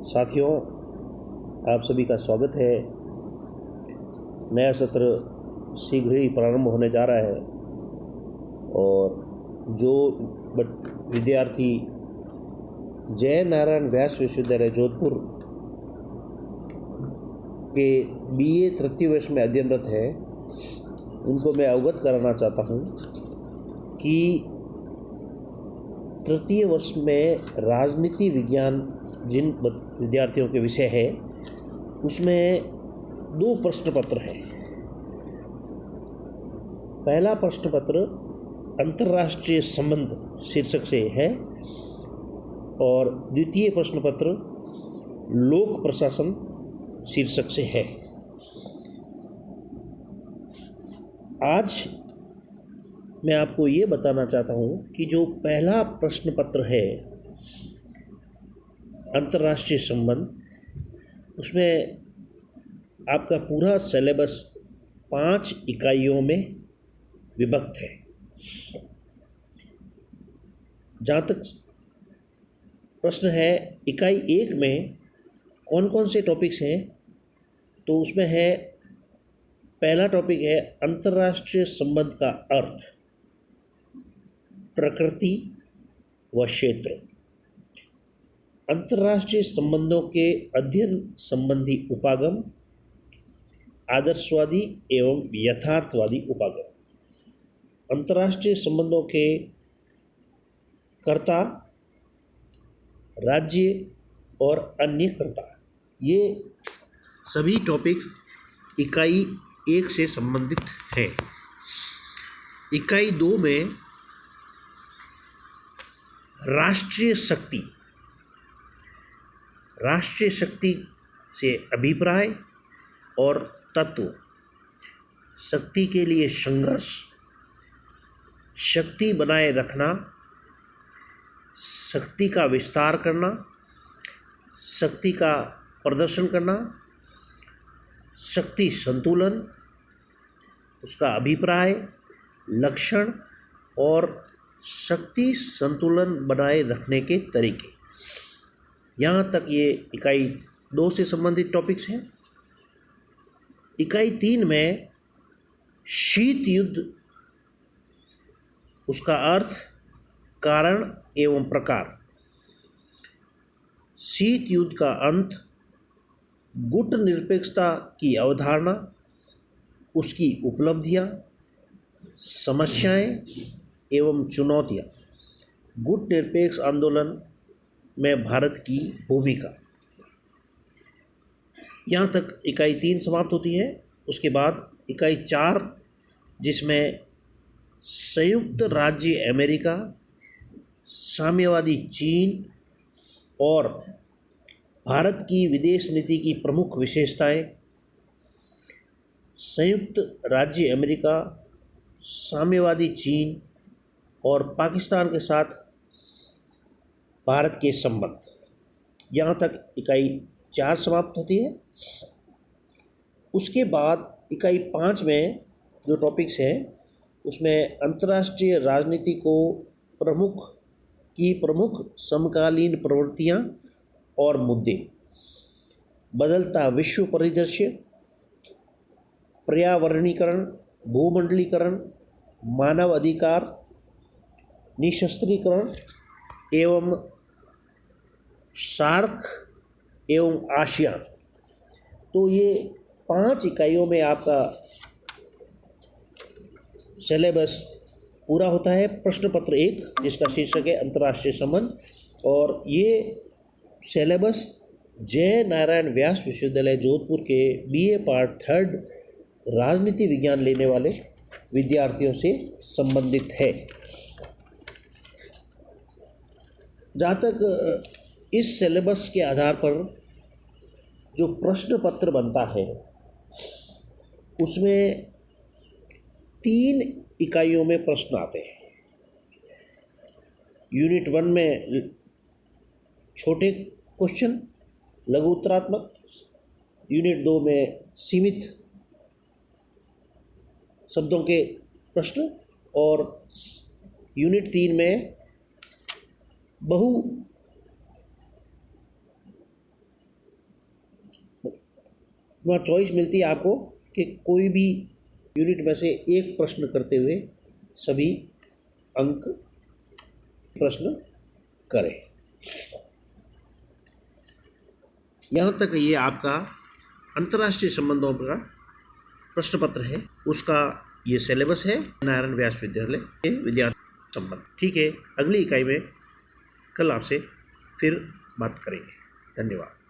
साथियों, आप सभी का स्वागत है। नया सत्र शीघ्र ही प्रारंभ होने जा रहा है और जो विद्यार्थी जय नारायण व्यास विश्वविद्यालय जोधपुर के बीए तृतीय वर्ष में अध्ययनरत है, उनको मैं अवगत कराना चाहता हूँ कि तृतीय वर्ष में राजनीति विज्ञान जिन विद्यार्थियों के विषय है उसमें 2 प्रश्न पत्र हैं। पहला प्रश्न पत्र अंतर्राष्ट्रीय संबंध शीर्षक से है और द्वितीय प्रश्न पत्र लोक प्रशासन शीर्षक से है। आज मैं आपको ये बताना चाहता हूँ कि जो पहला प्रश्न पत्र है अंतर्राष्ट्रीय संबंध, उसमें आपका पूरा सिलेबस 5 इकाइयों में विभक्त है। जहाँ तक प्रश्न है इकाई 1 में कौन कौन से टॉपिक्स हैं, तो उसमें है पहला टॉपिक है अंतर्राष्ट्रीय संबंध का अर्थ, प्रकृति व क्षेत्र, अंतर्राष्ट्रीय संबंधों के अध्ययन संबंधी उपागम, आदर्शवादी एवं यथार्थवादी उपागम, अंतर्राष्ट्रीय संबंधों के कर्ता, राज्य और अन्य कर्ता, ये सभी टॉपिक इकाई 1 से संबंधित हैं। इकाई 2 में राष्ट्रीय शक्ति, राष्ट्रीय शक्ति से अभिप्राय और तत्व, शक्ति के लिए संघर्ष, शक्ति बनाए रखना, शक्ति का विस्तार करना, शक्ति का प्रदर्शन करना, शक्ति संतुलन, उसका अभिप्राय, लक्षण और शक्ति संतुलन बनाए रखने के तरीके। यहाँ तक ये इकाई 2 से संबंधित टॉपिक्स हैं। इकाई 3 में शीत युद्ध, उसका अर्थ, कारण एवं प्रकार, शीत युद्ध का अंत, गुट निरपेक्षता की अवधारणा, उसकी उपलब्धियां, समस्याएं एवं चुनौतियां, गुट निरपेक्ष आंदोलन में भारत की भूमिका। यहाँ तक इकाई 3 समाप्त होती है। उसके बाद इकाई 4, जिसमें संयुक्त राज्य अमेरिका, साम्यवादी चीन और भारत की विदेश नीति की प्रमुख विशेषताएं, संयुक्त राज्य अमेरिका, साम्यवादी चीन और पाकिस्तान के साथ भारत के संबंध, यहाँ तक इकाई 4 समाप्त होती है। उसके बाद इकाई 5 में जो टॉपिक्स हैं उसमें अंतर्राष्ट्रीय राजनीति को प्रमुख समकालीन प्रवृत्तियाँ और मुद्दे, बदलता विश्व परिदृश्य, पर्यावरणीकरण, भूमंडलीकरण, मानव अधिकार, निशस्त्रीकरण एवं सार्क एवं आसियान। तो ये 5 इकाइयों में आपका सिलेबस पूरा होता है। प्रश्न पत्र 1, जिसका शीर्षक है अंतर्राष्ट्रीय संबंध, और ये सिलेबस जय नारायण व्यास विश्वविद्यालय जोधपुर के बीए पार्ट 3 राजनीति विज्ञान लेने वाले विद्यार्थियों से संबंधित है। जहाँ तक इस सिलेबस के आधार पर जो प्रश्न पत्र बनता है उसमें 3 इकाइयों में प्रश्न आते हैं। यूनिट 1 में छोटे क्वेश्चन, लघु उत्तरात्मक, यूनिट 2 में सीमित शब्दों के प्रश्न और यूनिट 3 में बहु वहाँ चॉइस मिलती है आपको कि कोई भी यूनिट में से एक प्रश्न करते हुए सभी अंक प्रश्न करें। यहाँ तक ये आपका अंतर्राष्ट्रीय संबंधों का प्रश्न पत्र है, उसका ये सिलेबस है नारायण व्यास विद्यालय के विद्यार्थी संबंध। ठीक है, अगली इकाई में कल आपसे फिर बात करेंगे। धन्यवाद।